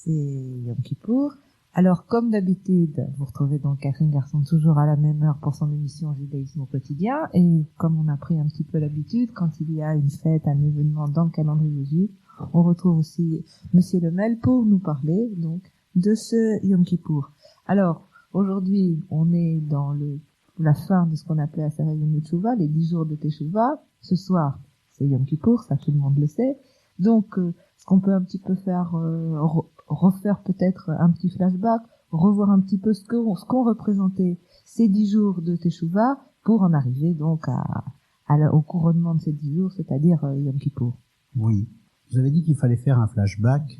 c'est Yom Kippour. Alors, comme d'habitude, vous retrouvez donc Catherine Garçon toujours à la même heure pour son émission Judaïsme au quotidien. Et comme on a pris un petit peu l'habitude, quand il y a une fête, un événement dans le calendrier juif, on retrouve aussi Monsieur Lemel pour nous parler donc de ce Yom Kippour. Alors, aujourd'hui, on est dans la fin de ce qu'on appelait la cérémonie de Teshuvah, les 10 jours de Teshuvah. Ce soir, c'est Yom Kippour, ça tout le monde le sait. Donc, ce qu'on peut un petit peu faire, refaire peut-être un petit flashback, revoir un petit peu ce qu'ont représenté ces 10 jours de Teshuvah pour en arriver donc au couronnement de ces 10 jours, c'est-à-dire Yom Kippour. Oui. Vous avez dit qu'il fallait faire un flashback,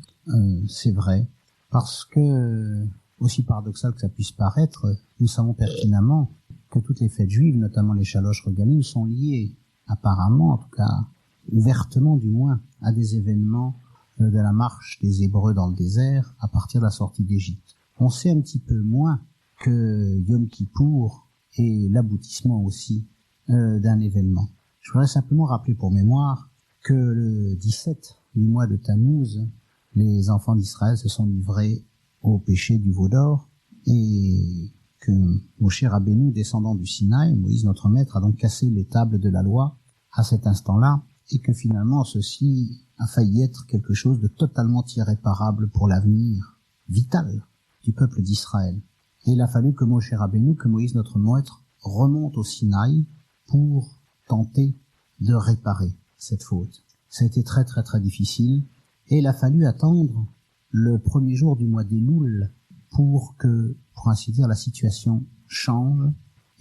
c'est vrai, parce que, aussi paradoxal que ça puisse paraître, nous savons pertinemment que toutes les fêtes juives, notamment les Shalosh Regalim, sont liées, apparemment, en tout cas, ouvertement du moins, à des événements de la marche des Hébreux dans le désert à partir de la sortie d'Égypte. On sait un petit peu moins que Yom Kippour est l'aboutissement aussi d'un événement. Je voudrais simplement rappeler pour mémoire que le 17 du mois de Tammuz, les enfants d'Israël se sont livrés au péché du veau d'or et que Moshe Rabbeinu, descendant du Sinaï, Moïse notre maître, a donc cassé les tables de la loi à cet instant-là et que finalement ceci a failli être quelque chose de totalement irréparable pour l'avenir vital du peuple d'Israël. Et il a fallu que Moshe Rabbeinu, que Moïse notre maître, remonte au Sinaï pour tenter de réparer cette faute. Ça a été très très très difficile et il a fallu attendre le premier jour du mois d'Elul pour que, pour ainsi dire, la situation change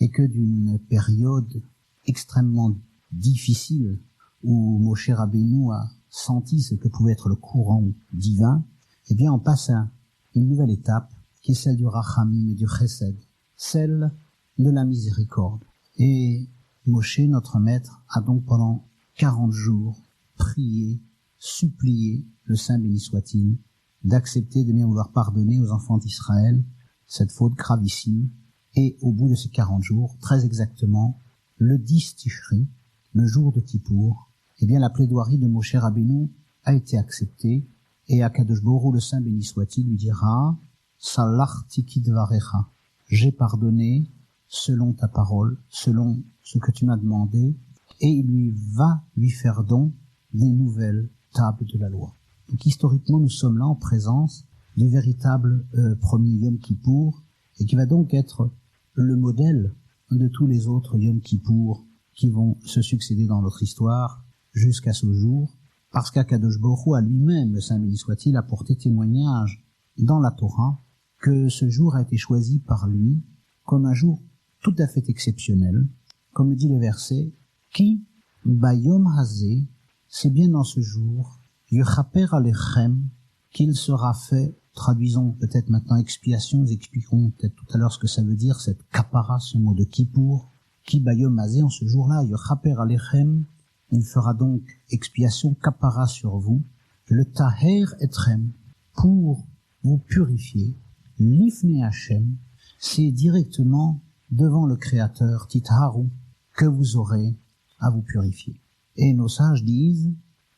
et que d'une période extrêmement difficile où Moshe Rabbeinu a senti ce que pouvait être le courant divin, eh bien on passe à une nouvelle étape qui est celle du Rachamim et du Chesed, celle de la miséricorde. Et Moshe, notre maître, a donc pendant 40 jours prié, supplié le Saint béni soit-il d'accepter de bien vouloir pardonner aux enfants d'Israël cette faute gravissime. Et au bout de ces 40 jours, très exactement, le 10 Tishri, le jour de Kippour, eh bien la plaidoirie de Moshe Rabbeinu a été acceptée et Akadosh Borou, le Saint béni soit-il, lui dira « Salachti kidvarecha » j'ai pardonné selon ta parole, selon ce que tu m'as demandé, et il va lui faire don des nouvelles tables de la loi. Donc historiquement, nous sommes là en présence du véritable premier Yom Kippour, et qui va donc être le modèle de tous les autres Yom Kippour qui vont se succéder dans notre histoire jusqu'à ce jour, parce qu'Akadosh Baruch Hu a lui-même, le Saint béni soit-il, a porté témoignage dans la Torah que ce jour a été choisi par lui comme un jour tout à fait exceptionnel, comme le dit le verset, qui bayom hazé, c'est bien dans ce jour, Yechaper alechem, qu'il sera fait, traduisons peut-être maintenant expiation, nous expliquerons peut-être tout à l'heure ce que ça veut dire, cette kapara, ce mot de Kippour, qui bayom hazé, en ce jour-là, Yechaper alechem, il fera donc expiation, kapara sur vous, le taher etrem, pour vous purifier, l'ifne Hashem, c'est directement devant le Créateur, Titharu, que vous aurez à vous purifier. Et nos sages disent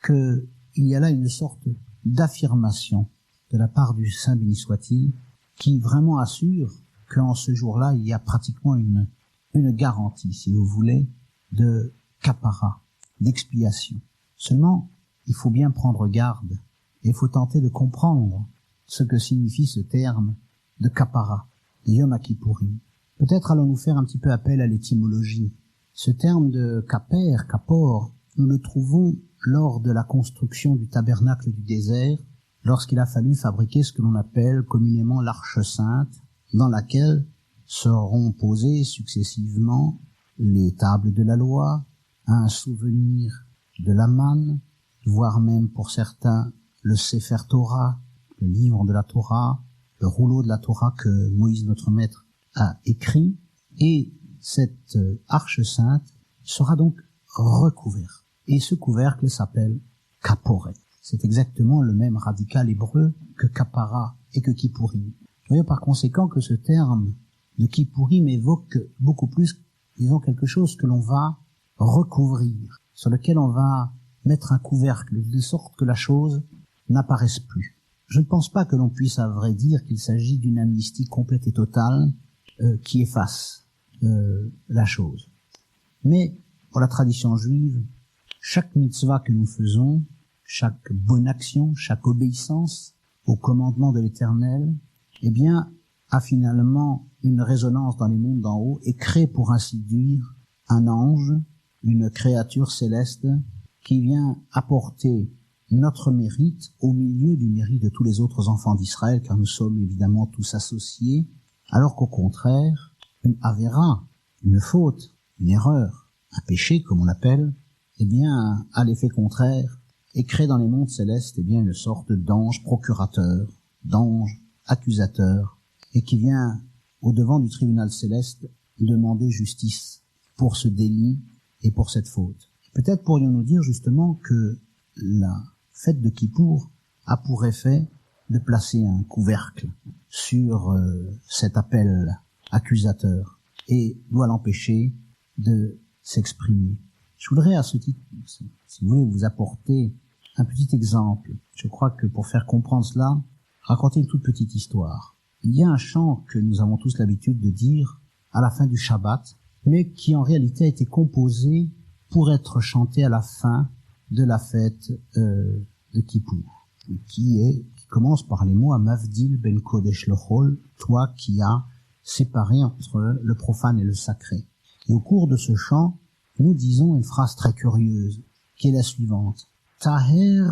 qu'il y a là une sorte d'affirmation de la part du Saint béni soit-il, qui vraiment assure qu'en ce jour-là, il y a pratiquement une garantie, si vous voulez, de kapara, d'expiation. Seulement, il faut bien prendre garde, et il faut tenter de comprendre ce que signifie ce terme de kapara, de Yom Kippourim. Peut-être allons-nous faire un petit peu appel à l'étymologie. Ce terme de kaper, kapor, nous le trouvons lors de la construction du tabernacle du désert, lorsqu'il a fallu fabriquer ce que l'on appelle communément l'Arche Sainte, dans laquelle seront posées successivement les tables de la loi, un souvenir de la manne, voire même pour certains le Sefer Torah, le livre de la Torah, le rouleau de la Torah que Moïse notre maître a écrit, et cette arche sainte sera donc recouverte. Et ce couvercle s'appelle kaporet. C'est exactement le même radical hébreu que kapara et que kippourim. Vous voyez par conséquent que ce terme de kippourim évoque beaucoup plus, disons, quelque chose que l'on va recouvrir, sur lequel on va mettre un couvercle, de sorte que la chose n'apparaisse plus. je ne pense pas que l'on puisse à vrai dire qu'il s'agit d'une amnistie complète et totale qui efface la chose. Mais pour la tradition juive, chaque mitzvah que nous faisons, chaque bonne action, chaque obéissance au commandement de l'Éternel, eh bien, a finalement une résonance dans les mondes d'en haut et crée, pour ainsi dire, un ange, une créature céleste qui vient apporter notre mérite au milieu du mérite de tous les autres enfants d'Israël, car nous sommes évidemment tous associés, alors qu'au contraire, une avéra, une faute, une erreur, un péché, comme on l'appelle, eh bien, à l'effet contraire, et crée dans les mondes célestes, eh bien, une sorte d'ange procurateur, d'ange accusateur, et qui vient au devant du tribunal céleste demander justice pour ce délit et pour cette faute. Peut-être pourrions-nous dire justement que la fête de Kippour a pour effet de placer un couvercle sur cet appel accusateur et doit l'empêcher de s'exprimer. Je voudrais à ce titre, si vous voulez, vous apporter un petit exemple. Je crois que pour faire comprendre cela, raconter une toute petite histoire. Il y a un chant que nous avons tous l'habitude de dire à la fin du Shabbat, mais qui en réalité a été composé pour être chanté à la fin de la fête de Kippour, qui commence par les mots Amavdil ben Kodesh lechol, toi qui as séparé entre le profane et le sacré. Et au cours de ce chant, nous disons une phrase très curieuse, qui est la suivante. Taher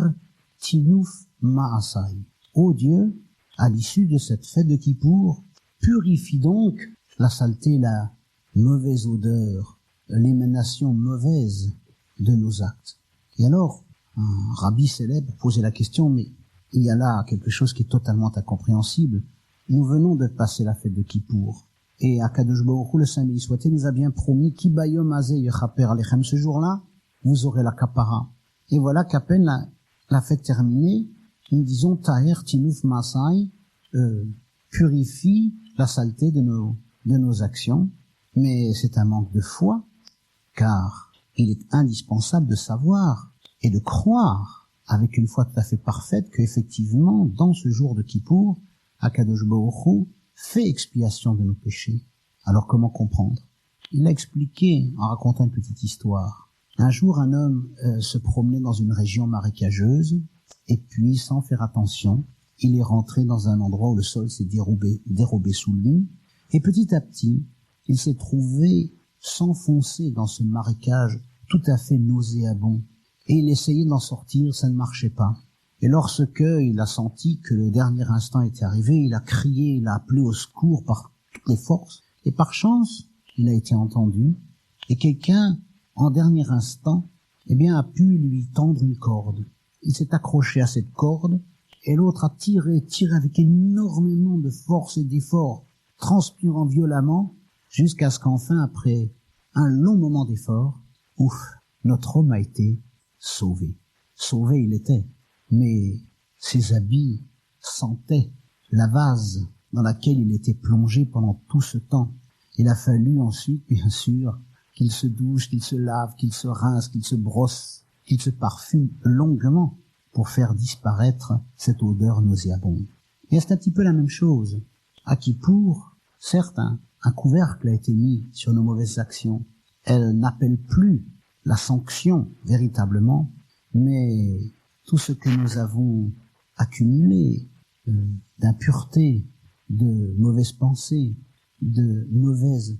tinuf ma'asai. Ô Dieu, à l'issue de cette fête de Kippour, purifie donc la saleté, la mauvaise odeur, l'émanation mauvaise de nos actes. Et alors, un rabbi célèbre posait la question, mais il y a là quelque chose qui est totalement incompréhensible. Nous venons de passer la fête de Kippour. Et Akadosh Baruch Hu, le Saint béni soit-il, nous a bien promis, Ki bayom hazeh yechaper alechem, ce jour-là, vous aurez la kapara. Et voilà qu'à peine la fête terminée, nous disons Taher tinuf masai, purifie la saleté de nos actions. Mais c'est un manque de foi, car il est indispensable de savoir et de croire avec une foi tout à fait parfaite qu'effectivement, dans ce jour de Kippour, Akadosh Baruch Hu fait expiation de nos péchés. Alors comment comprendre? Il l'a expliqué en racontant une petite histoire. Un jour, un homme se promenait dans une région marécageuse, et puis, sans faire attention, il est rentré dans un endroit où le sol s'est dérobé sous lui, et petit à petit, il s'est trouvé s'enfoncer dans ce marécage tout à fait nauséabond, et il essayait d'en sortir, ça ne marchait pas. Et lorsque il a senti que le dernier instant était arrivé, il a crié, il a appelé au secours par toutes les forces, et par chance, il a été entendu, et quelqu'un, en dernier instant, eh bien, a pu lui tendre une corde. Il s'est accroché à cette corde, et l'autre a tiré avec énormément de force et d'effort, transpirant violemment, jusqu'à ce qu'enfin, après un long moment d'effort, notre homme a été sauvé. Sauvé il était, mais ses habits sentaient la vase dans laquelle il était plongé pendant tout ce temps. Il a fallu ensuite, bien sûr, qu'il se douche, qu'il se lave, qu'il se rince, qu'il se brosse, qu'il se parfume longuement pour faire disparaître cette odeur nauséabonde. Et c'est un petit peu la même chose. À Kippour, certes, un couvercle a été mis sur nos mauvaises actions. Elle n'appelle plus la sanction véritablement, mais tout ce que nous avons accumulé d'impureté, de mauvaises pensées, de mauvaises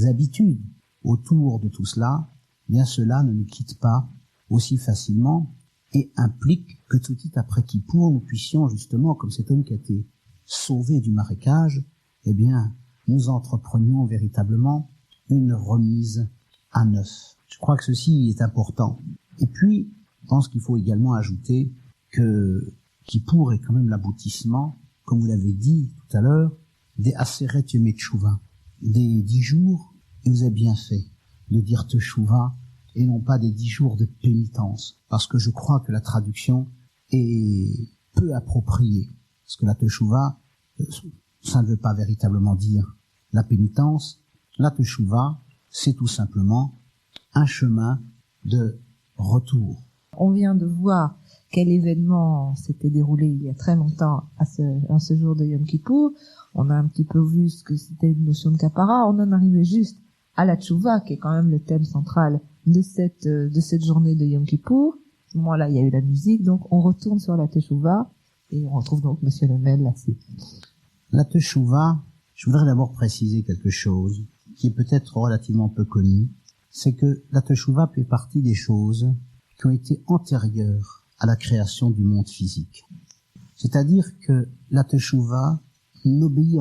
habitudes autour de tout cela, bien cela ne nous quitte pas aussi facilement et implique que tout de suite après Kippour, nous puissions justement, comme cet homme qui a été sauvé du marécage, eh bien, nous entreprenions véritablement une remise à neuf. Je crois que ceci est important. Et puis, je pense qu'il faut également ajouter que Kippour est quand même l'aboutissement, comme vous l'avez dit tout à l'heure, des Aseret Yemei Teshuvah, des 10 jours, et vous avez bien fait de dire Teshuvah, et non pas des 10 jours de pénitence, parce que je crois que la traduction est peu appropriée, parce que la Teshuvah, ça ne veut pas véritablement dire la pénitence. La Teshuvah, c'est tout simplement un chemin de retour. On vient de voir quel événement s'était déroulé il y a très longtemps à ce jour de Yom Kippour. On a un petit peu vu ce que c'était une notion de kapara. On en arrivait juste à la tchouva, qui est quand même le thème central de cette journée de Yom Kippour. À ce moment-là, il y a eu la musique, donc on retourne sur la teshuvah et on retrouve donc Monsieur Lemel là-dessus. La teshuvah, je voudrais d'abord préciser quelque chose qui est peut-être relativement peu connu, c'est que la teshuvah fait partie des choses qui ont été antérieures à la création du monde physique. C'est-à-dire que la teshuvah n'obéit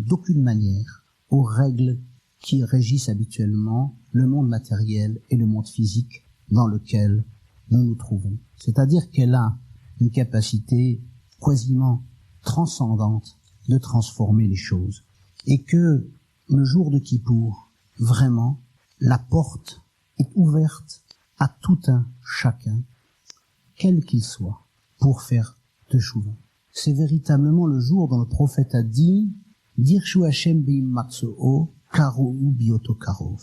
d'aucune manière aux règles qui régissent habituellement le monde matériel et le monde physique dans lequel nous nous trouvons. C'est-à-dire qu'elle a une capacité quasiment transcendante de transformer les choses. Et que le jour de Kippour, vraiment, la porte est ouverte à tout un chacun, quel qu'il soit, pour faire teshuvah. C'est véritablement le jour dont le prophète a dit « Dirshu Hashem be'im matzo'o karo'u bioto karov »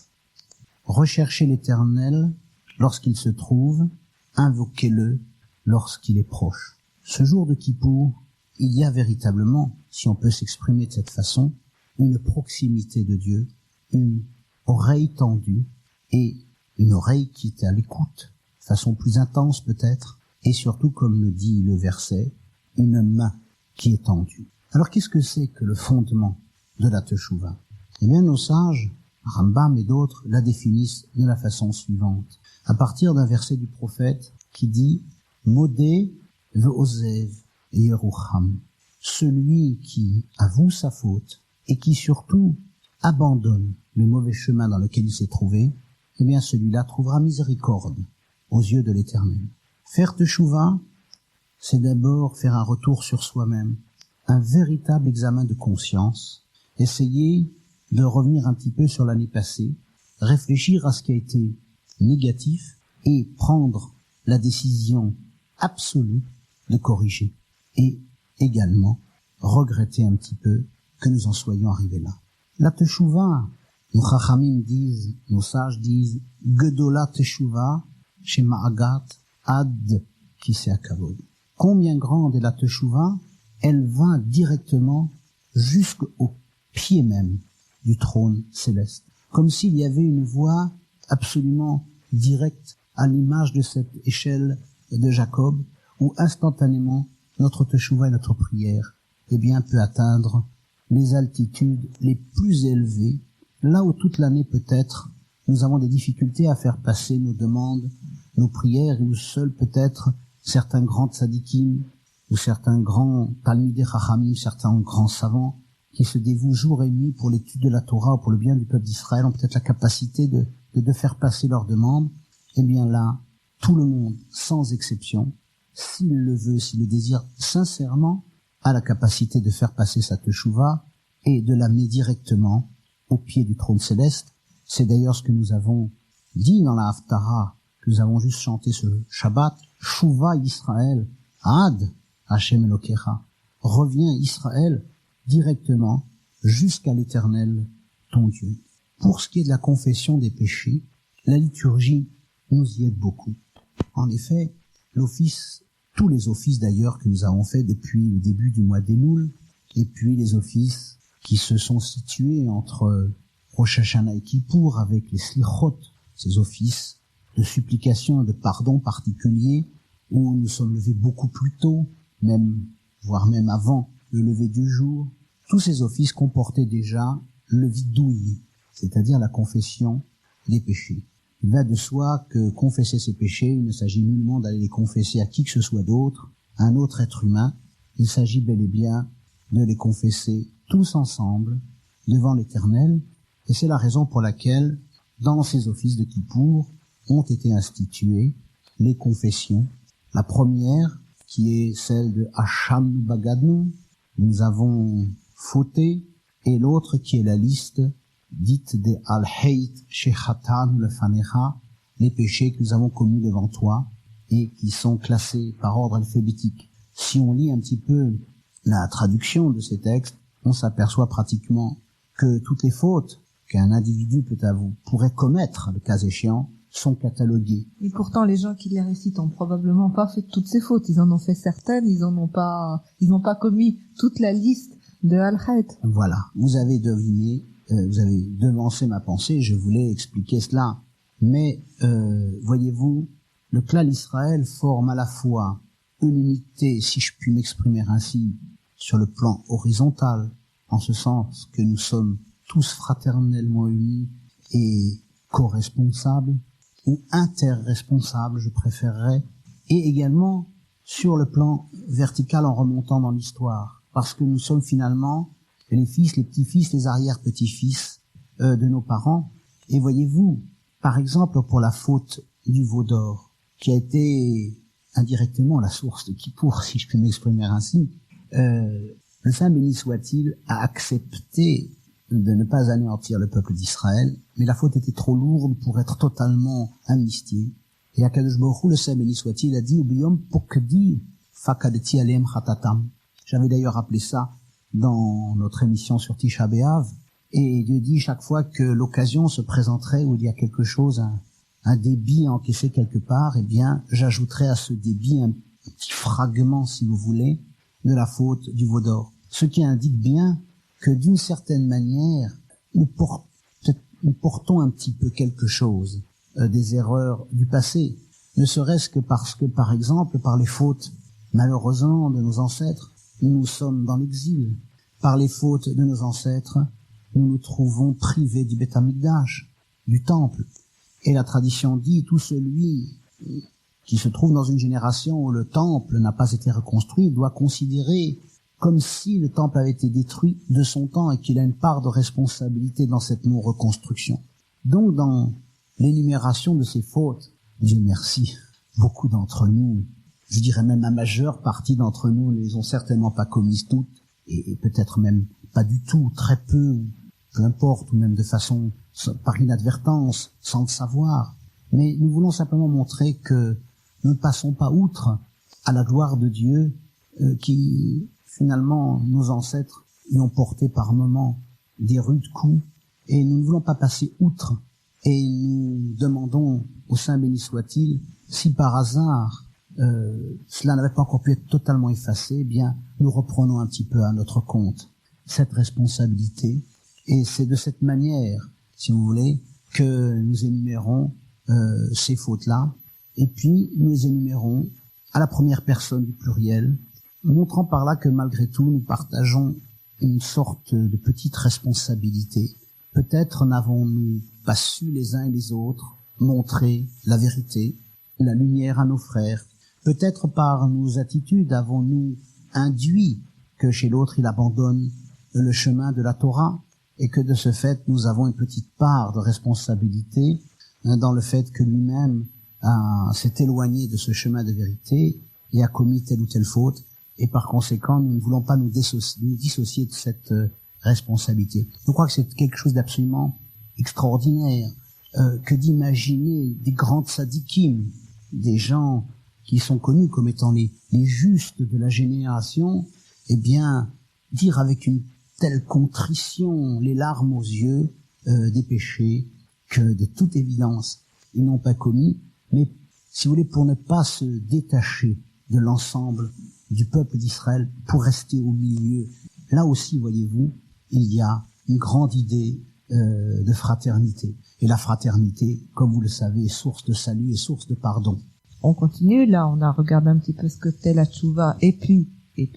Recherchez l'Éternel lorsqu'il se trouve, invoquez-le lorsqu'il est proche. Ce jour de Kippour, il y a véritablement, si on peut s'exprimer de cette façon, une proximité de Dieu, une oreille tendue et une oreille qui est à l'écoute, de façon plus intense peut-être, et surtout, comme le dit le verset, une main qui est tendue. Alors qu'est-ce que c'est que le fondement de la teshuvah? Eh bien, nos sages, Rambam et d'autres, la définissent de la façon suivante. À partir d'un verset du prophète qui dit « Modé ve'ozev yerucham » celui qui avoue sa faute et qui surtout abandonne le mauvais chemin dans lequel il s'est trouvé, eh bien celui-là trouvera miséricorde aux yeux de l'Éternel. Faire teshuvah, c'est d'abord faire un retour sur soi-même, un véritable examen de conscience, essayer de revenir un petit peu sur l'année passée, réfléchir à ce qui a été négatif et prendre la décision absolue de corriger et également regretter un petit peu que nous en soyons arrivés là. La teshuvah, nos chachamim disent, nos sages disent, Gedola teshuvah shema'agat ad kisei kavod. Combien grande est la teshuvah? Elle va directement jusqu'au pied même du trône céleste. Comme s'il y avait une voie absolument directe à l'image de cette échelle de Jacob, où instantanément notre teshuvah et notre prière, eh bien, peut atteindre les altitudes les plus élevées, là où toute l'année peut-être nous avons des difficultés à faire passer nos demandes, nos prières, où seuls peut-être certains grands tzadikim, ou certains grands talmidei chachamim, certains grands savants, qui se dévouent jour et nuit pour l'étude de la Torah ou pour le bien du peuple d'Israël, ont peut-être la capacité de faire passer leurs demandes. Eh bien là, tout le monde, sans exception, s'il le veut, s'il le désire sincèrement, a la capacité de faire passer sa teshuvah et de l'amener directement au pied du trône céleste. C'est d'ailleurs ce que nous avons dit dans la Haftara, que nous avons juste chanté ce Shabbat, Shuva Israël, Ad Hashem Elokecha. Reviens Israël directement jusqu'à l'Éternel, ton Dieu. Pour ce qui est de la confession des péchés, la liturgie nous y aide beaucoup. En effet, tous les offices d'ailleurs que nous avons faits depuis le début du mois d'Elul, et puis les offices qui se sont situés entre Rosh Hashanah et Kippour avec les Slichot, ces offices de supplication et de pardon particuliers, où nous sommes levés beaucoup plus tôt, voire même avant le lever du jour. Tous ces offices comportaient déjà le vidouille, c'est-à-dire la confession des péchés. Il va de soi que confesser ses péchés, il ne s'agit nullement d'aller les confesser à qui que ce soit d'autre, à un autre être humain. Il s'agit bel et bien de les confesser tous ensemble devant l'Éternel. Et c'est la raison pour laquelle, dans ces offices de Kippour, ont été instituées les confessions. La première, qui est celle de Hacham Bagadnu, nous avons fauté, et l'autre qui est la liste dite des Al-Heit Shechatan Lefanecha, les péchés que nous avons commis devant toi, et qui sont classés par ordre alphabétique. Si on lit un petit peu la traduction de ces textes, on s'aperçoit pratiquement que toutes les fautes qu'un individu pourrait commettre, le cas échéant, sont cataloguées. Et pourtant, les gens qui les récitent ont probablement pas fait toutes ces fautes. Ils en ont fait certaines, ils n'ont pas commis toute la liste de Al-Khaït. Voilà. Vous avez deviné, vous avez devancé ma pensée, je voulais expliquer cela. Mais, voyez-vous, le clan d'Israël forme à la fois une unité, si je puis m'exprimer ainsi, sur le plan horizontal, en ce sens que nous sommes tous fraternellement unis et co-responsables, ou interresponsables, je préférerais, et également sur le plan vertical en remontant dans l'histoire, parce que nous sommes finalement les fils, les petits-fils, les arrière-petits-fils de nos parents. Et voyez-vous, par exemple, pour la faute du veau d'or, qui a été indirectement la source de Kippour, si je puis m'exprimer ainsi, le Saint béni soit-il a accepté de ne pas anéantir le peuple d'Israël, mais la faute était trop lourde pour être totalement amnistiée. Et Akadosh Baruch Hu, le Saint béni soit-il, a dit Ubiyom pokdi fakadeti alem chatatam. J'avais d'ailleurs appelé ça dans notre émission sur Tisha B'Av. Et Dieu dit chaque fois que l'occasion se présenterait où il y a quelque chose, un débit encaissé quelque part, eh bien, j'ajouterai à ce débit un petit fragment, si vous voulez, de la faute du veau d'or. Ce qui indique bien que d'une certaine manière, nous portons un petit peu quelque chose des erreurs du passé, ne serait-ce que parce que, par exemple, par les fautes, malheureusement, de nos ancêtres, nous sommes dans l'exil. Par les fautes de nos ancêtres, nous nous trouvons privés du Beth Amikdash, du temple. Et la tradition dit, tout celui qui se trouve dans une génération où le temple n'a pas été reconstruit doit considérer comme si le temple avait été détruit de son temps et qu'il a une part de responsabilité dans cette non-reconstruction. Donc, dans l'énumération de ces fautes, Dieu merci, beaucoup d'entre nous, je dirais même la majeure partie d'entre nous ne les ont certainement pas commises toutes, et peut-être même pas du tout, très peu, peu importe, ou même de façon par inadvertance, sans le savoir. Mais nous voulons simplement montrer que nous ne passons pas outre à la gloire de Dieu qui, finalement, nos ancêtres y ont porté par moments des rudes coups, et nous ne voulons pas passer outre. Et nous demandons au Saint béni soit-il, si par hasard cela n'avait pas encore pu être totalement effacé, eh bien, nous reprenons un petit peu à notre compte cette responsabilité. Et c'est de cette manière, si vous voulez, que nous énumérons ces fautes-là. Et puis, nous les énumérons à la première personne du pluriel, montrant par là que malgré tout, nous partageons une sorte de petite responsabilité. Peut-être n'avons-nous pas su les uns et les autres montrer la vérité, la lumière à nos frères. Peut-être par nos attitudes avons-nous induit que chez l'autre il abandonne le chemin de la Torah et que de ce fait nous avons une petite part de responsabilité dans le fait que lui-même s'est éloigné de ce chemin de vérité et a commis telle ou telle faute. Et par conséquent, nous ne voulons pas nous dissocier de cette responsabilité. Je crois que c'est quelque chose d'absolument extraordinaire que d'imaginer des grands tzadikim, des gens qui sont connus comme étant les justes de la génération, eh bien, dire avec une telle contrition, les larmes aux yeux, des péchés que de toute évidence ils n'ont pas commis, mais si vous voulez, pour ne pas se détacher de l'ensemble du peuple d'Israël, pour rester au milieu. Là aussi, voyez-vous, il y a une grande idée de fraternité. Et la fraternité, comme vous le savez, est source de salut et source de pardon. On continue, là on a regardé un petit peu ce que c'était la tchouva, et puis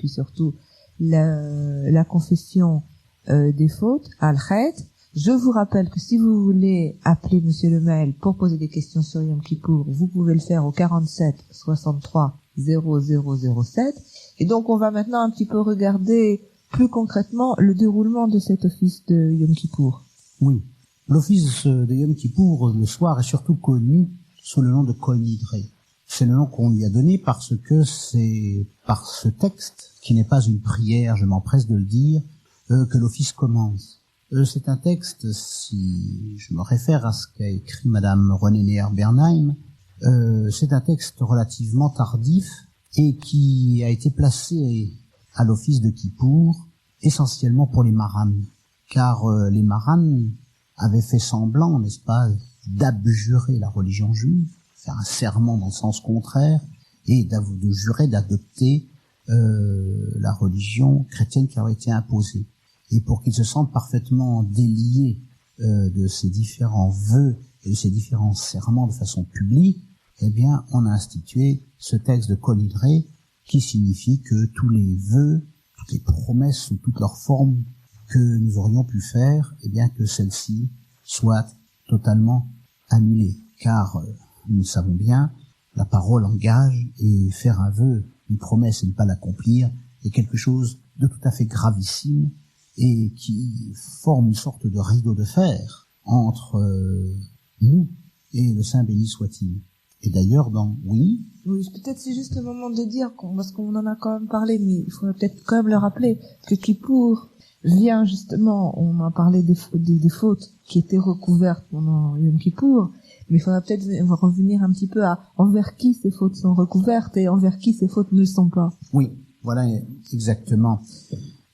surtout la confession des fautes, Al-Khaït. Je vous rappelle que si vous voulez appeler Monsieur le Maël pour poser des questions sur Yom Kippour, vous pouvez le faire au 47 63 0007. Et donc on va maintenant un petit peu regarder plus concrètement le déroulement de cet office de Yom Kippour. Oui, l'office de Yom Kippour le soir est surtout connu sous le nom de Kohen Nidré. C'est le nom qu'on lui a donné parce que c'est par ce texte, qui n'est pas une prière, je m'empresse de le dire, que l'office commence. C'est un texte, si je me réfère à ce qu'a écrit Madame René Neher-Bernheim, c'est un texte relativement tardif et qui a été placé à l'office de Kippour essentiellement pour les Maran, car les Maran avaient fait semblant, n'est-ce pas, d'abjurer la religion juive, faire un serment dans le sens contraire, et de jurer d'adopter la religion chrétienne qui leur a été imposée. Et pour qu'ils se sentent parfaitement déliés de ces différents vœux et de ces différents serments de façon publique, eh bien, on a institué ce texte de Kol Nidre qui signifie que tous les vœux, toutes les promesses sous toutes leurs formes que nous aurions pu faire, eh bien, que celles-ci soient totalement annulées. Car, nous savons bien, la parole engage et faire un vœu, une promesse et ne pas l'accomplir est quelque chose de tout à fait gravissime et qui forme une sorte de rideau de fer entre nous et le Saint béni soit-il. Et d'ailleurs, oui, peut-être c'est juste le moment de dire, parce qu'on en a quand même parlé, mais il faudrait peut-être quand même le rappeler, que Kippour vient justement, on a parlé des fautes qui étaient recouvertes pendant Yom Kippour, mais il faudrait peut-être revenir un petit peu à envers qui ces fautes sont recouvertes et envers qui ces fautes ne le sont pas. Oui, voilà exactement.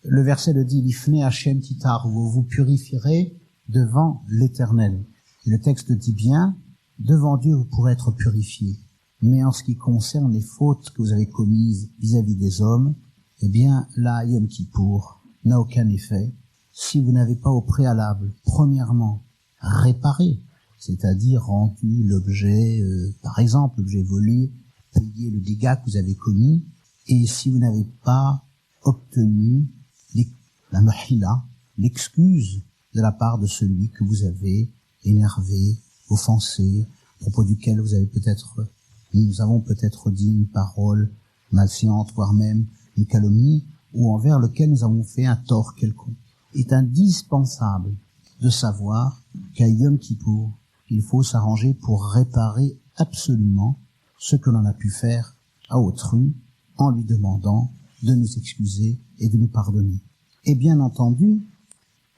Le verset le dit, Lifnei Hashem titar, vous purifierez devant l'Éternel. Et le texte dit bien, devant Dieu vous pourrez être purifiés. Mais en ce qui concerne les fautes que vous avez commises vis-à-vis des hommes, eh bien là, Yom Kippour n'a aucun effet si vous n'avez pas au préalable, premièrement, réparé, c'est-à-dire rendu l'objet, par exemple, l'objet volé, payé le dégât que vous avez commis, et si vous n'avez pas obtenu la mahila, l'excuse de la part de celui que vous avez énervé, offensé, à propos duquel nous avons peut-être dit une parole malséante, voire même une calomnie, ou envers lequel nous avons fait un tort quelconque. Il est indispensable de savoir qu'à Yom Kippour, il faut s'arranger pour réparer absolument ce que l'on a pu faire à autrui en lui demandant de nous excuser et de nous pardonner. Et bien entendu,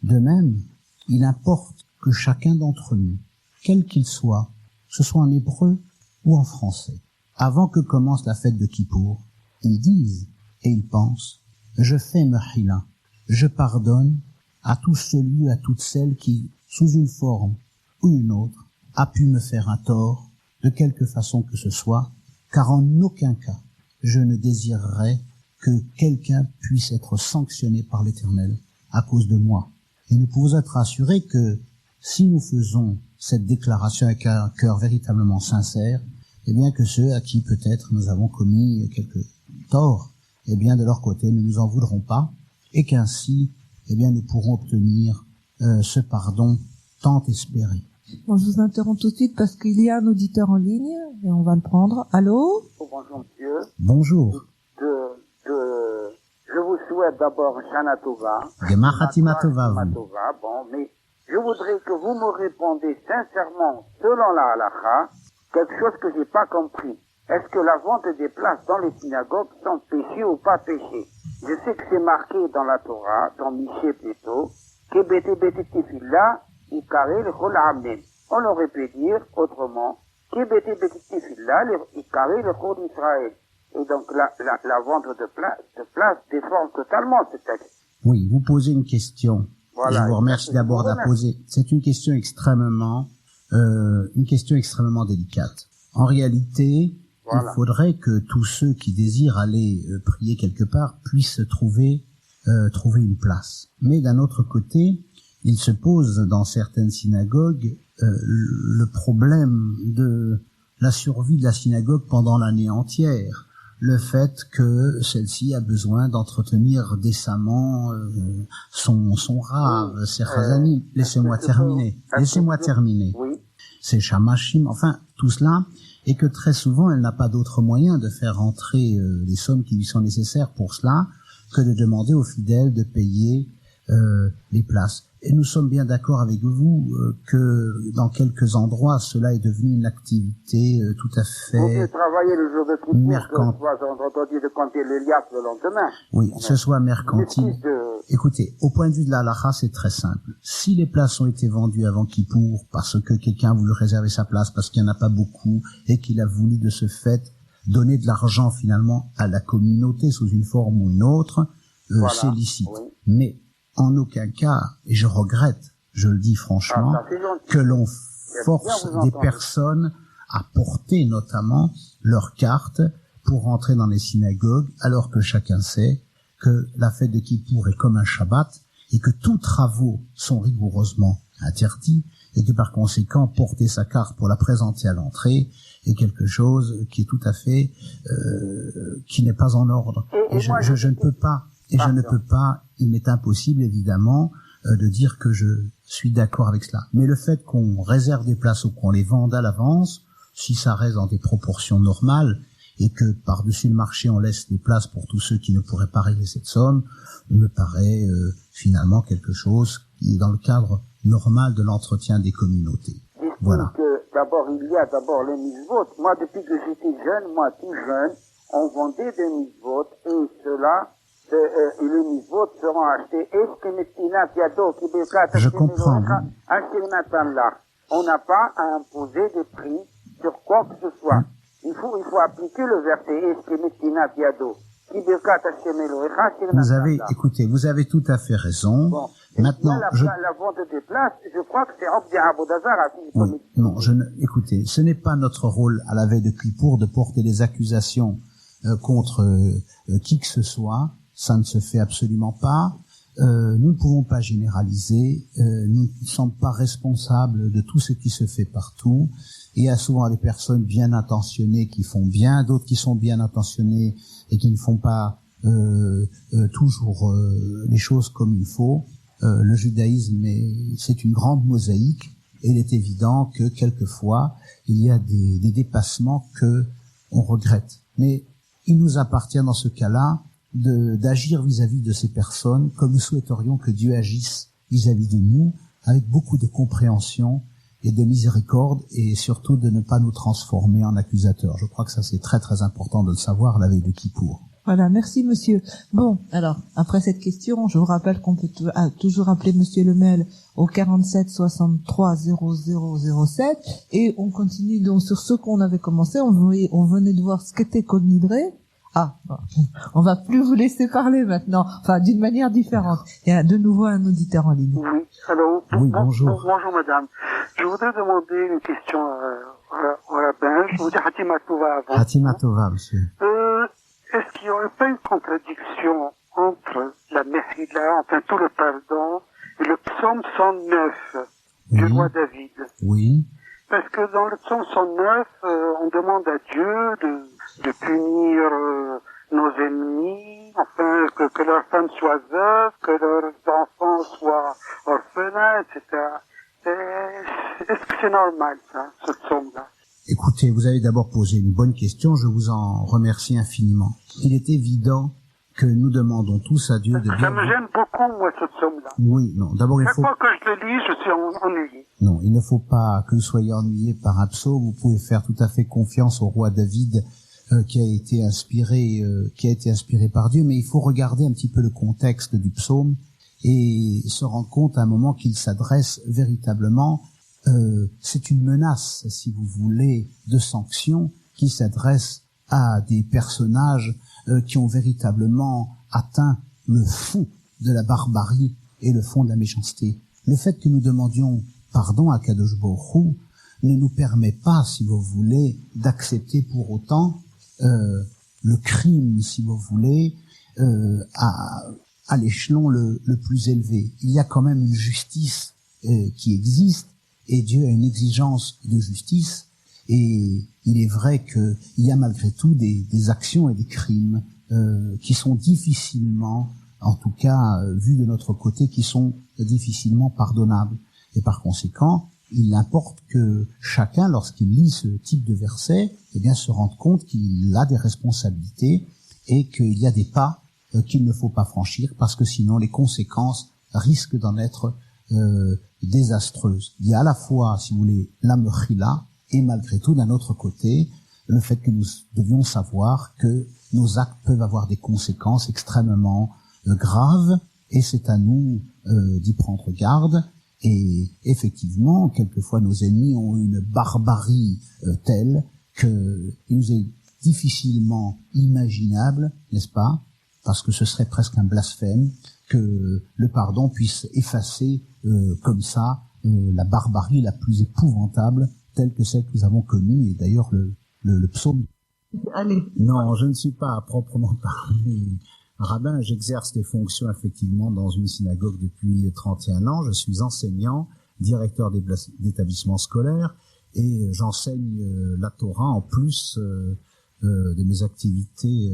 de même, il importe que chacun d'entre nous, quel qu'il soit, que ce soit en hébreu ou en français, avant que commence la fête de Kippour, ils disent et ils pensent, je fais mehila, je pardonne à tout celui, à toute celle qui, sous une forme ou une autre, a pu me faire un tort, de quelque façon que ce soit, car en aucun cas je ne désirerais que quelqu'un puisse être sanctionné par l'Éternel à cause de moi. Et nous pouvons être assurés que si nous faisons cette déclaration avec un cœur véritablement sincère, eh bien que ceux à qui peut-être nous avons commis quelques torts, eh bien de leur côté ne nous en voudront pas, et qu'ainsi, eh bien nous pourrons obtenir ce pardon tant espéré. Bon, je vous interromps tout de suite parce qu'il y a un auditeur en ligne et on va le prendre. Allô? Bonjour monsieur. Bonjour. Je vous souhaite d'abord Shana Tova. Gema Khatima Tova. Bon, mais je voudrais que vous me répondez sincèrement, selon la halakha, quelque chose que j'ai pas compris. Est-ce que la vente des places dans les synagogues sont péchées ou pas péchées? Je sais que c'est marqué dans la Torah, dans Michée plutôt, que bete tifilla, ikare le chol amnen. On aurait pu dire autrement, que bete tifilla, ikare le chol Israël. Et donc la vente de place déforme totalement ce texte. Oui, vous posez une question. Voilà, je vous remercie d'abord de la poser. C'est une question extrêmement délicate. En réalité, voilà, il faudrait que tous ceux qui désirent aller prier quelque part puissent trouver une place. Mais d'un autre côté, il se pose dans certaines synagogues le problème de la survie de la synagogue pendant l'année entière. Le fait que celle-ci a besoin d'entretenir décemment son rave, ses chazanim. Laissez-moi terminer. Oui. C'est shamashim, enfin, tout cela, et que très souvent, elle n'a pas d'autre moyen de faire rentrer les sommes qui lui sont nécessaires pour cela que de demander aux fidèles de payer les places. Et nous sommes bien d'accord avec vous que dans quelques endroits, cela est devenu une activité tout à fait Vous pouvez travailler le jour de mercantile. De compter le lias le lendemain. Oui, ce soit mercantile. Écoutez, au point de vue de la halakha, c'est très simple. Si les places ont été vendues avant Kippour parce que quelqu'un a voulu réserver sa place, parce qu'il n'y en a pas beaucoup, et qu'il a voulu de ce fait donner de l'argent finalement à la communauté sous une forme ou une autre, voilà, c'est licite. Oui. Mais en aucun cas, et je regrette, je le dis franchement, que l'on force des personnes à porter notamment leurs cartes pour rentrer dans les synagogues, alors que chacun sait que la fête de Kippour est comme un Shabbat et que tous travaux sont rigoureusement interdits et que par conséquent porter sa carte pour la présenter à l'entrée est quelque chose qui est tout à fait qui n'est pas en ordre. Et je ne peux pas, il m'est impossible évidemment de dire que je suis d'accord avec cela. Mais le fait qu'on réserve des places ou qu'on les vende à l'avance, si ça reste dans des proportions normales, et que par-dessus le marché on laisse des places pour tous ceux qui ne pourraient pas régler cette somme, me paraît finalement quelque chose qui est dans le cadre normal de l'entretien des communautés. Voilà. Il y a d'abord les mitzvot. Moi, depuis que j'étais jeune, tout jeune, on vendait des mitzvot et cela, les mitzvot seront achetés. Je comprends. On n'a pas à imposer des prix sur quoi que ce soit. Il faut appliquer le verset. Vous avez tout à fait raison. Bon. Maintenant, la vente des places, je crois que c'est Abdi Aboudazar. Écoutez, ce n'est pas notre rôle à la veille de Kippour de porter des accusations contre qui que ce soit. Ça ne se fait absolument pas. Nous ne pouvons pas généraliser. Nous ne sommes pas responsables de tout ce qui se fait partout. Il y a souvent des personnes bien intentionnées qui font bien, d'autres qui sont bien intentionnées et qui ne font pas toujours les choses comme il faut. Le judaïsme, c'est une grande mosaïque et il est évident que quelquefois il y a des dépassements que on regrette. Mais il nous appartient dans ce cas-là d'agir vis-à-vis de ces personnes comme nous souhaiterions que Dieu agisse vis-à-vis de nous, avec beaucoup de compréhension et de miséricorde, et surtout de ne pas nous transformer en accusateurs. Je crois que ça c'est très très important de le savoir la veille de Kippour. Voilà, merci monsieur. Bon, alors, après cette question, je vous rappelle qu'on peut toujours appeler monsieur Lemel au 47 63 0007 et on continue donc sur ce qu'on avait commencé. On venait de voir ce qu'était Kol Nidré. On va plus vous laisser parler maintenant, enfin d'une manière différente. Il y a de nouveau un auditeur en ligne. Oui, alors, bonjour. Bonjour madame. Je voudrais demander une question au rabbin. Je vous dis Hatima Tova avant. Hatima Tova, monsieur. Est-ce qu'il n'y aurait pas une contradiction entre la Mechila, enfin tout le pardon, et le psaume 109 du roi David? Oui. Parce que dans le psaume 109, on demande à Dieu de punir nos ennemis, enfin que leurs femmes soient veuves, que leurs enfants soient orphelins, etc. Est-ce que c'est normal ça, ce psaume-là? Écoutez, vous avez d'abord posé une bonne question, je vous en remercie infiniment. Il est évident que nous demandons tous à Dieu de bien... Ça me gêne beaucoup, moi, ce psaume-là. Oui, non, d'abord il faut... Chaque fois que je le lis, je suis ennuyé. Non, il ne faut pas que vous soyez ennuyé par un psaume, vous pouvez faire tout à fait confiance au roi David qui a été inspiré par Dieu, mais il faut regarder un petit peu le contexte du psaume et se rendre compte à un moment qu'il s'adresse véritablement... c'est une menace, si vous voulez, de sanctions qui s'adresse à des personnages qui ont véritablement atteint le fond de la barbarie et le fond de la méchanceté. Le fait que nous demandions pardon à Kadosh Baruch Hu ne nous permet pas, si vous voulez, d'accepter pour autant le crime, si vous voulez, à l'échelon le plus élevé. Il y a quand même une justice qui existe, et Dieu a une exigence de justice, et il est vrai qu'il y a malgré tout des actions et des crimes qui sont difficilement, en tout cas vus de notre côté, qui sont difficilement pardonnables. Et par conséquent, il importe que chacun, lorsqu'il lit ce type de verset, eh bien, se rende compte qu'il a des responsabilités et qu'il y a des pas qu'il ne faut pas franchir, parce que sinon les conséquences risquent d'en être désastreuses. Il y a à la fois, si vous voulez, la mechila, et malgré tout, d'un autre côté, le fait que nous devions savoir que nos actes peuvent avoir des conséquences extrêmement graves, et c'est à nous d'y prendre garde. Et effectivement, quelquefois, nos ennemis ont une barbarie telle qu'il nous est difficilement imaginable, n'est-ce pas, parce que ce serait presque un blasphème, que le pardon puisse effacer comme ça la barbarie la plus épouvantable, telle que celle que nous avons connue, et d'ailleurs le psaume. Allez. Non, je ne suis pas à proprement parler rabbin, j'exerce des fonctions effectivement dans une synagogue depuis 31 ans, je suis enseignant, directeur d'établissement scolaire, et j'enseigne la Torah en plus de mes activités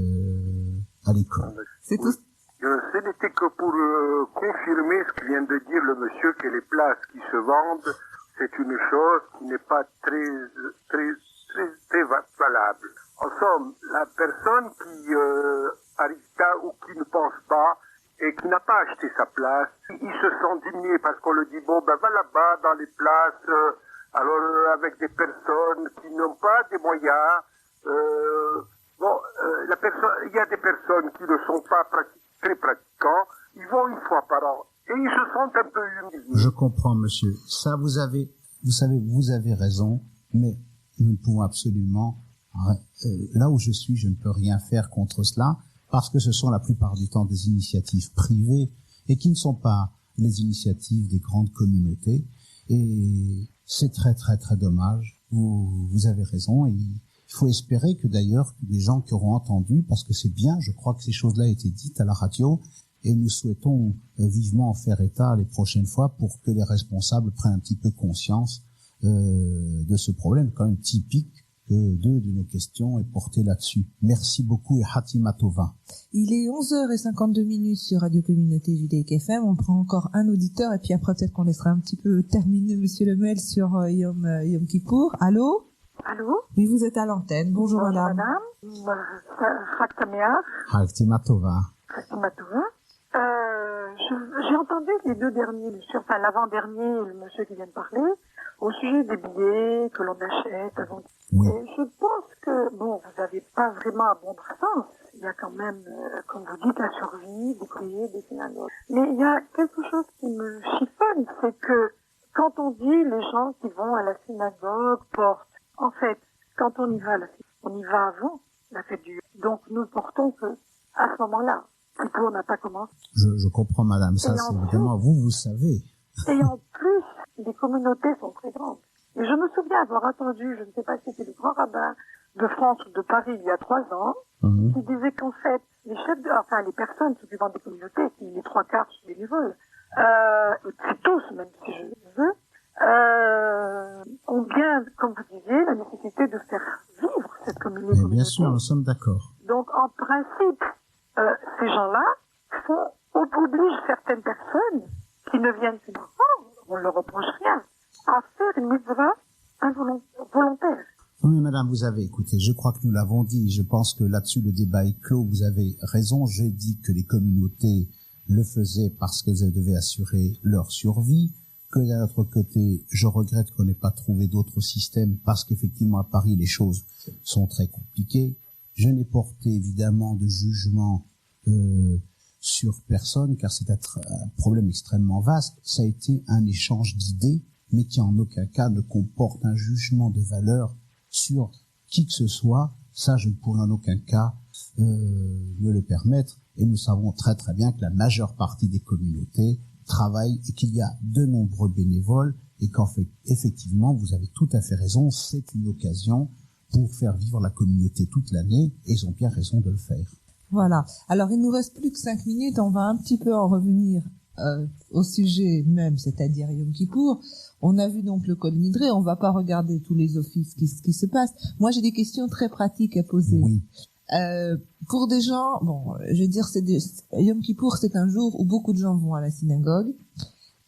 à l'école. C'est tout. Ce n'était que pour confirmer ce que vient de dire le monsieur, que les places qui se vendent, c'est une chose qui n'est pas très valable. En somme, la personne qui arrive là ou qui ne pense pas et qui n'a pas acheté sa place, il se sent diminué parce qu'on le dit, bon, ben va là-bas dans les places, avec des personnes qui n'ont pas des moyens. Il y a des personnes qui ne sont pas très pratiquants, ils vont une fois par an et ils se sentent un peu humiliés. Je comprends, monsieur. Ça, vous avez raison, mais nous ne pouvons absolument, là où je suis, je ne peux rien faire contre cela, parce que ce sont la plupart du temps des initiatives privées et qui ne sont pas les initiatives des grandes communautés. Et c'est très très très dommage. Vous avez raison. Et il faut espérer que d'ailleurs les gens qui auront entendu, parce que c'est bien, je crois que ces choses-là ont été dites à la radio, et nous souhaitons vivement en faire état les prochaines fois pour que les responsables prennent un petit peu conscience de ce problème quand même typique que 2 de nos questions est portée là-dessus. Merci beaucoup et Hatima Tova. Il est 11h52 sur Radio Communauté Judaïque FM. On prend encore un auditeur et puis après peut-être qu'on laissera un petit peu terminer Monsieur Lemel sur Yom Kippour. Allô? Allô? Oui, vous êtes à l'antenne. Bonjour madame. Hatima Tova. J'ai entendu les 2 derniers, enfin l'avant-dernier, le monsieur qui vient de parler, au sujet des billets que l'on achète avant. Oui. Et je pense que, bon, vous n'avez pas vraiment un bon sens. Il y a quand même, comme vous dites, la survie, des prix, des synagogues. Mais il y a quelque chose qui me chiffonne, c'est que quand on dit les gens qui vont à la synagogue portent, en fait, quand on y va on y va avant la fête du. Donc nous portons que à ce moment-là. Plutôt, on n'a pas commencé. Je comprends, madame. Ça, c'est vraiment vous savez. Et en plus, les communautés sont très grandes. Et je me souviens avoir entendu, je ne sais pas si c'était le grand rabbin de France ou de Paris il y a 3 ans, qui disait qu'en fait, les personnes s'occupant des communautés, qui les 3/4 sont bénévoles, c'est tous, même si je veux, ont bien, comme vous disiez, la nécessité de faire vivre cette communauté. Mais bien sûr, nous sommes d'accord. Donc, en principe, ces gens-là obligent certaines personnes qui ne viennent que on ne leur reproche rien, à faire une mitzvah volontaire. Oui, madame, vous avez écouté, je crois que nous l'avons dit, je pense que là-dessus le débat est clos, vous avez raison, j'ai dit que les communautés le faisaient parce qu'elles devaient assurer leur survie, que d'un autre côté, je regrette qu'on n'ait pas trouvé d'autres systèmes parce qu'effectivement à Paris les choses sont très compliquées. Je n'ai porté évidemment de jugement sur personne, car c'est un problème extrêmement vaste. Ça a été un échange d'idées, mais qui en aucun cas ne comporte un jugement de valeur sur qui que ce soit. Ça, je ne pourrais en aucun cas me le permettre. Et nous savons très très bien que la majeure partie des communautés travaillent et qu'il y a de nombreux bénévoles et qu'en fait, effectivement, vous avez tout à fait raison, c'est une occasion pour faire vivre la communauté toute l'année, et ils ont bien raison de le faire. Voilà. Alors, il nous reste plus que 5 minutes. On va un petit peu en revenir au sujet même, c'est-à-dire Yom Kippour. On a vu donc le Kol Nidré. On va pas regarder tous les offices qui se passent. Moi, j'ai des questions très pratiques à poser. Oui. Pour des gens, je veux dire, Yom Kippour, c'est un jour où beaucoup de gens vont à la synagogue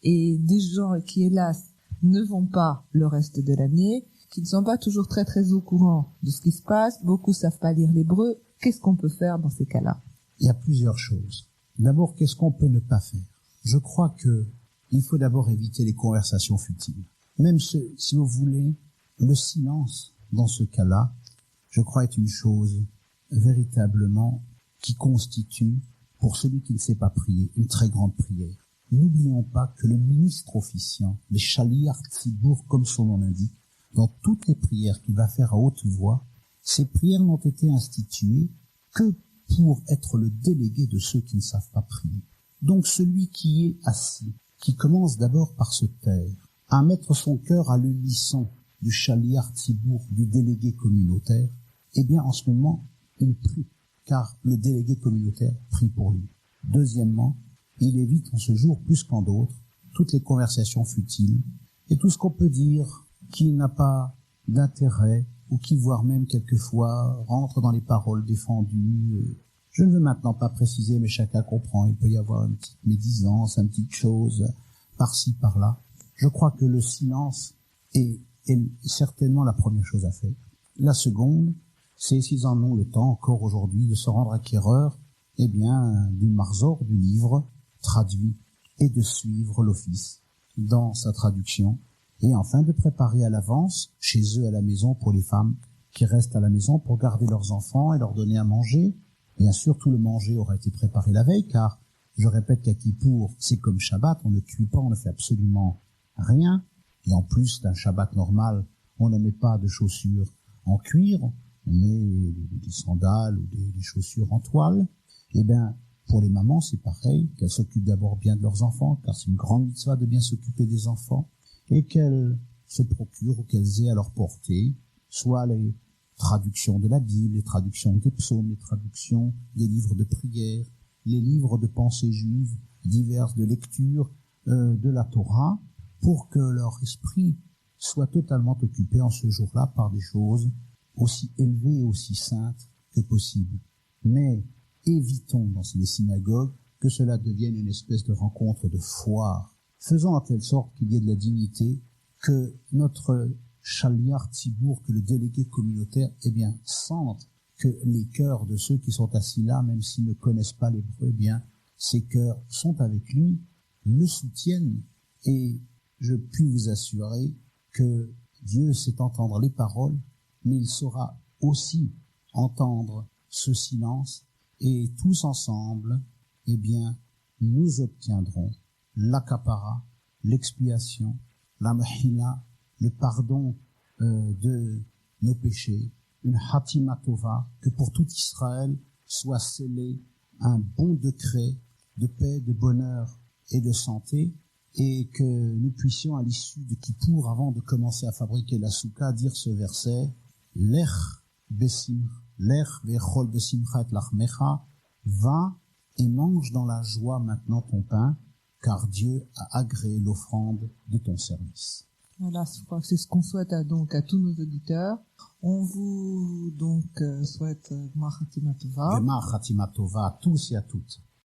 et des gens qui, hélas, ne vont pas le reste de l'année, qui ne sont pas toujours très très au courant de ce qui se passe. Beaucoup savent pas lire l'hébreu. Qu'est-ce qu'on peut faire dans ces cas-là? Il y a plusieurs choses. D'abord, qu'est-ce qu'on peut ne pas faire? Je crois que il faut d'abord éviter les conversations futiles. Même si vous voulez, le silence dans ce cas-là, je crois est une chose véritablement qui constitue, pour celui qui ne sait pas prier, une très grande prière. N'oublions pas que le ministre officiant, les Shaliach Tzibour, comme son nom l'indique, dans toutes les prières qu'il va faire à haute voix, ces prières n'ont été instituées que pour être le délégué de ceux qui ne savent pas prier. Donc celui qui est assis, qui commence d'abord par se taire, à mettre son cœur à l'unisson du Shaliach Tzibour, du délégué communautaire, eh bien, en ce moment, il prie, car le délégué communautaire prie pour lui. Deuxièmement, il évite en ce jour, plus qu'en d'autres, toutes les conversations futiles et tout ce qu'on peut dire qui n'a pas d'intérêt ou qui, voire même quelquefois, rentre dans les paroles défendues. Je ne veux maintenant pas préciser, mais chacun comprend. Il peut y avoir une petite médisance, une petite chose par-ci, par-là. Je crois que le silence est certainement la première chose à faire. La seconde, c'est s'ils en ont le temps encore aujourd'hui de se rendre acquéreurs, eh bien, du marzor, du livre traduit, et de suivre l'office dans sa traduction, et enfin de préparer à l'avance, chez eux à la maison, pour les femmes qui restent à la maison pour garder leurs enfants et leur donner à manger. Bien sûr, tout le manger aura été préparé la veille, car je répète qu'à Kippour, c'est comme Shabbat, on ne cuit pas, on ne fait absolument rien, et en plus d'un Shabbat normal, on ne met pas de chaussures en cuir, on met des sandales ou des chaussures en toile. Eh bien, pour les mamans, c'est pareil, qu'elles s'occupent d'abord bien de leurs enfants, car c'est une grande mitzvah de bien s'occuper des enfants, et qu'elles se procurent ou qu'elles aient à leur portée, soit les traductions de la Bible, les traductions des psaumes, les traductions des livres de prière, les livres de pensée juive, diverses de lecture de la Torah, pour que leur esprit soit totalement occupé en ce jour-là par des choses aussi élevées et aussi saintes que possible. Mais évitons dans les synagogues que cela devienne une espèce de rencontre de foire. Faisons en telle sorte qu'il y ait de la dignité, que notre Shaliach Tzibour, que le délégué communautaire, eh bien, sente que les cœurs de ceux qui sont assis là, même s'ils ne connaissent pas l'hébreu, eh bien, ces cœurs sont avec lui, le soutiennent, et je puis vous assurer que Dieu sait entendre les paroles, mais il saura aussi entendre ce silence, et tous ensemble, eh bien, nous obtiendrons la kapara, l'expiation, la mahila, le pardon de nos péchés, une hatima tova, que pour tout Israël soit scellé un bon décret de paix, de bonheur et de santé, et que nous puissions, à l'issue de Kippour, avant de commencer à fabriquer la soukha, dire ce verset, Lech vechol besimcha et lachmecha, va et mange dans la joie maintenant ton pain, car Dieu a agréé l'offrande de ton service. Voilà, je crois que c'est ce qu'on souhaite donc à tous nos auditeurs. On vous souhaite Gmar Chatima Tova. Gmar Chatima Tova à tous et à toutes.